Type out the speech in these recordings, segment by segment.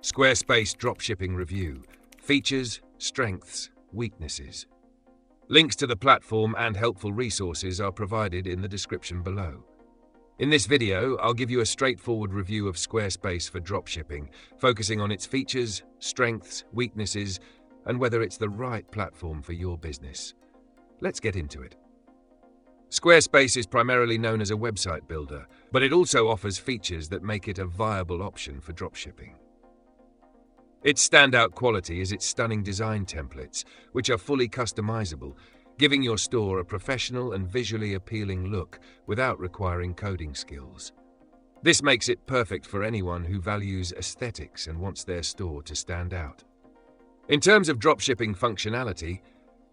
Squarespace Dropshipping Review: Features, Strengths, Weaknesses. Links to the platform and helpful resources are provided in the description below. In this video, I'll give you a straightforward review of Squarespace for dropshipping, focusing on its features, strengths, weaknesses, and whether it's the right platform for your business. Let's get into it. Squarespace is primarily known as a website builder, but it also offers features that make it a viable option for dropshipping. Its standout quality is its stunning design templates, which are fully customizable, giving your store a professional and visually appealing look without requiring coding skills. This makes it perfect for anyone who values aesthetics and wants their store to stand out. In terms of dropshipping functionality,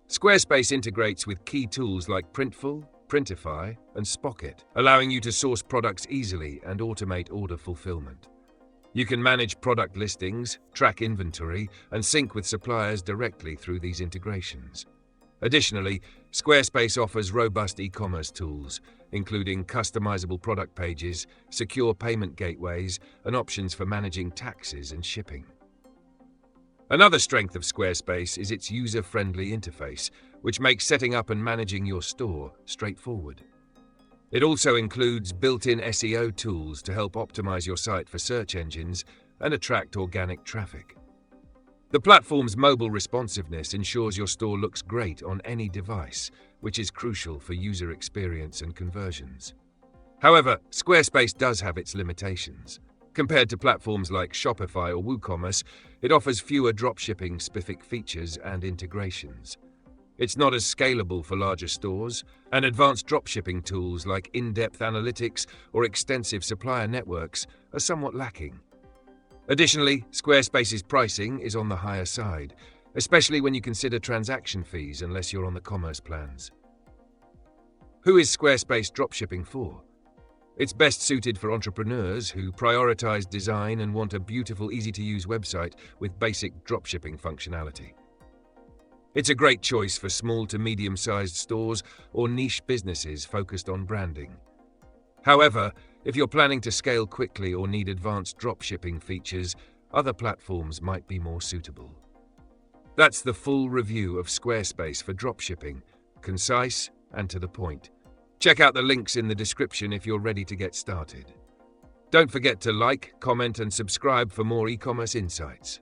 Squarespace integrates with key tools like Printful, Printify, and Spocket, allowing you to source products easily and automate order fulfillment. You can manage product listings, track inventory, and sync with suppliers directly through these integrations. Additionally, Squarespace offers robust e-commerce tools, including customizable product pages, secure payment gateways, and options for managing taxes and shipping. Another strength of Squarespace is its user-friendly interface, which makes setting up and managing your store straightforward. It also includes built-in SEO tools to help optimize your site for search engines and attract organic traffic. The platform's mobile responsiveness ensures your store looks great on any device, which is crucial for user experience and conversions. However, Squarespace does have its limitations. Compared to platforms like Shopify or WooCommerce, it offers fewer dropshipping-specific features and integrations. It's not as scalable for larger stores, and advanced dropshipping tools like in-depth analytics or extensive supplier networks are somewhat lacking. Additionally, Squarespace's pricing is on the higher side, especially when you consider transaction fees unless you're on the commerce plans. Who is Squarespace dropshipping for? It's best suited for entrepreneurs who prioritize design and want a beautiful, easy-to-use website with basic dropshipping functionality. It's a great choice for small to medium-sized stores or niche businesses focused on branding. However, if you're planning to scale quickly or need advanced dropshipping features, other platforms might be more suitable. That's the full review of Squarespace for dropshipping, concise and to the point. Check out the links in the description if you're ready to get started. Don't forget to like, comment, and subscribe for more e-commerce insights.